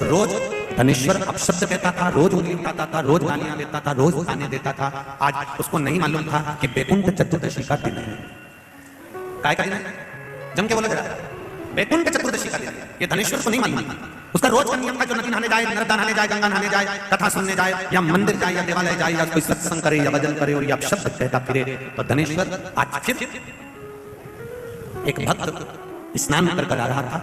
रोज धनेश्वर अपशब्द कहता था, रोज उंगली उठाता था, रोज गालियां देता था, रोज गाने देता था। आज उसको नहीं मालूम था कि बैकुंठ चतुर्दशी का दिन है। काय का दिन है? जम के बोलो जरा। बैकुंठ चतुर्दशी का दिन है। ये धनेश्वर को नहीं मालूम था। उसका रोज का नियम था, जो नदी नहाने जाए, नर्मदा नहाने जाए, गंगा नहाने जाए, कथा सुनने जाए, या मंदिर जाए, या देवालय जाए, या कोई सत्संग करे, या भजन करे, और या अपशब्द कहता फिरे। तो धनेश्वर आज फिर एक भक्त स्नान कर आ रहा था,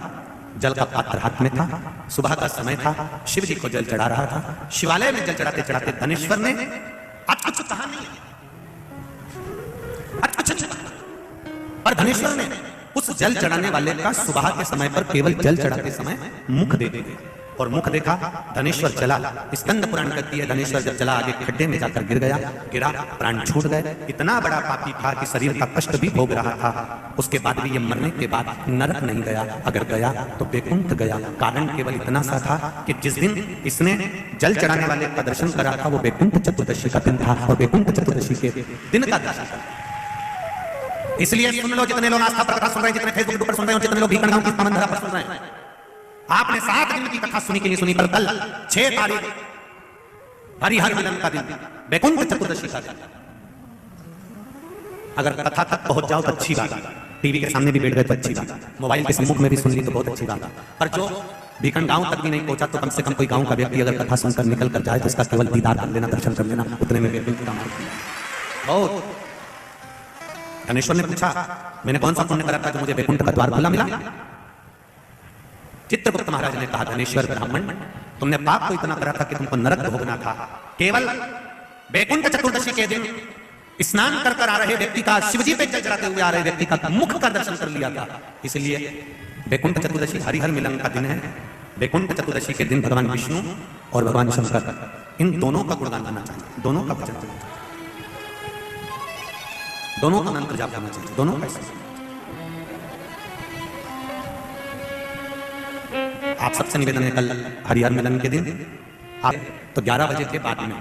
जल का पात्र हाथ में था, सुबह का समय था, शिव जी को जल चढ़ा रहा था। शिवालय में जल चढ़ाते चढ़ाते धनेश्वर ने आज कुछ कहा नहीं, आज कुछ पर धनेश्वर ने उस जल चढ़ाने वाले का सुबह के समय पर केवल जल चढ़ाते समय मुख देखे, और मुख देखा। धनेश्वर चला। स्कंद पुराण कहती है धनेश्वर जब चला आगे खड्डे में जाकर गिरा, प्राण छूट गए। इतना बड़ा पापी था कि शरीर का कष्ट भी भोग रहा था। उसके बाद भी ये मरने के बाद नरक नहीं गया, अगर गया तो बैकुंठ गया। कारण केवल इतना सा था कि जिस दिन इसने जल चढ़ाने वाले का दर्शन करा था वो बैकुंठ चतुर्दशी का दिन था, और बैकुंठ चतुर्दशी के दिन का दर्शन था। इसलिए सुन लो, जितने लोग आस्था पर कथा सुन रहे हैं, जितने फेसबुक पर सुन रहे हो, जितने लोग भीखंड गांव की पावन धरा पर सुन रहे हैं, आपने 7 दिन की कथा सुनी कि नहीं सुनी? कल 6 तारीख हरिहर मिलन का दिन, बैकुंठ चतुर्दशी का दिन। अगर कथा तक पहुंच जाओ तो अच्छी बात, टीवी के सामने भी बैठ गए तो अच्छी बात, मोबाइल के सम्मुख में भी सुन ली तो बहुत अच्छी बात। पर जो भीखंड गांव तक भी नहीं पहुंचा, तो कम से कम कोई गांव का व्यक्ति अगर कथा सुनकर निकल कर जाए तो इसका केवल दीदार कर लेना, दर्शन कर लेना, उतने में बैकुंठ का मार्ग बहुत। धनेश्वर ने पूछा, मैंने कौन सा पुण्य करा था जो मुझे बैकुंठ का द्वार खुला मिला? चित्रगुप्त महाराज ने कहा, धनेश्वर ब्राह्मण, तुमने पाप को इतना करा था कि तुमको नरक भोगना था। केवल बैकुंठ चतुर्दशी के दिन स्नान कर आ रहे व्यक्ति का, शिवजी पे जल चढ़ाते हुए आ रहे व्यक्ति का मुख का दर्शन कर लिया था। इसलिए बैकुंठ चतुर्दशी हरिहर मिलन का दिन है। बैकुंठ चतुर्दशी के दिन भगवान विष्णु और भगवान शंकर, इन दोनों का गुणगान करना चाहिए, दोनों का भजन करना चाहिए, दोनों का मंत्र जाप करना चाहिए, दोनों का। आप सबसे निवेदन है, कल हरिहर मिलन के दिन आप तो 11 बजे के बाद में,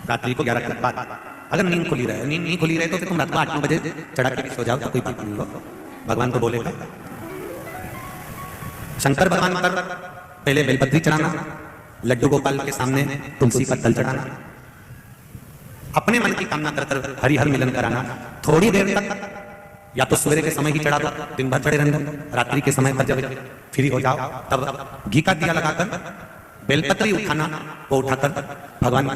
रात्रि को 11 के बाद, अगर नींद खुली रहे, नींद नहीं खुली रहे तो तुम रात को 8-9 बजे चढ़ा के सो जाओ तो कोई बात नहीं हो। भगवान को बोलेगा, शंकर भगवान पर पहले बेलपत्री चढ़ाना, लड्डू गोपाल के सामने तुलसी का तल चढ़ाना, अपने मन की कामना कर हरिहर मिलन कराना। थोड़ी देर तक या तो सवेरे के समय ही चढ़ा दो, दिन भर चढ़े रहने दो, रात्रि के समय पर जब फ्री हो जाओ तब घी का दिया लगाकर बेलपत्री उठाना, वो उठाकर भगवान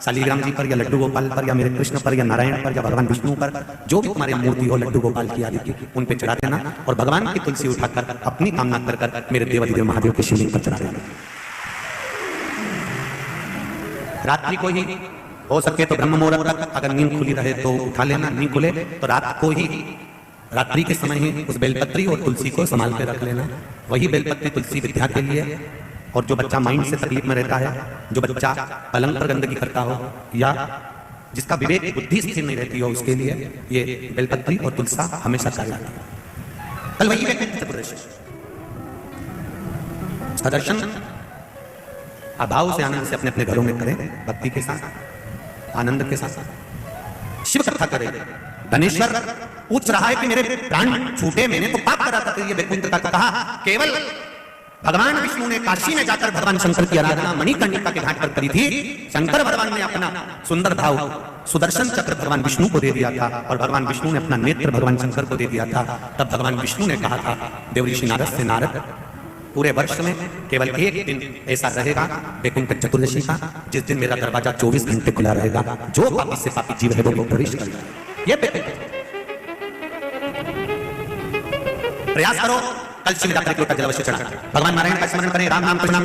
शालीग्राम जी पर या लड्डू गोपाल पर या मेरे कृष्ण पर या नारायण पर या भगवान विष्णु पर, जो भी तुम्हारी मूर्ति हो लड्डू गोपाल की आदि की, उन पे चढ़ा देना, और भगवान की तुलसी उठाकर अपनी कामना कर मेरे देवाधिदेव महादेव के शिवलिंग पर चढ़ा देना। रात्रि को ही हो सके तो ब्रह्म मुहूर्त तक, अगर नींद खुली रहे तो उठा लेना, नहीं खुले तो रात को ही, रात्रि के समय ही उस बेलपत्री और तुलसी को संभाल के रख लेना। वही बेलपत्री तुलसी विद्या के लिए, और जो बच्चा माइंड से तकलीफ में रहता है, जो बच्चा पलंग पर गंदगी करता हो, या जिसका विवेक बुद्धि स्थिर नहीं रहती हो, उसके लिए ये बेलपत्री और तुलसा हमेशा कार्य आती है। कल वही बैकुंठ चतुर्दशी का दर्शन अभाव से, आनंद से अपने अपने घरों में करें, भक्ति के साथ, आनंद के साथ शिव कथा करें। धनेश्वर पूछ रहा है कि मेरे प्राण छूटे, मैंने तो पाप करा था, ये बैकुंठ का कहा। केवल भगवान विष्णु ने काशी में जाकर भगवान शंकर की आराधना मणिकर्णिका के घाट पर करी थी। शंकर भगवान ने अपना सुंदर भाव सुदर्शन चक्र भगवान विष्णु को दे दिया था, और भगवान विष्णु ने अपना नेत्र भगवान शंकर को दे दिया था। तब भगवान विष्णु ने कहा था देवऋषि नारद से, नारद, पूरे वर्ष में केवल एक दिन ऐसा रहेगा बैकुंठ चतुर्दशी का, जिस दिन मेरा दरवाजा 24 घंटे खुला रहेगा, जो पापी से पापी जीव है वो प्रवेश करेगा। ये प्रयास करो, कल शिवरात्रि का जल अवश्य चढ़ा, भगवान नारायण का स्मरण करें, राम नाम का नाम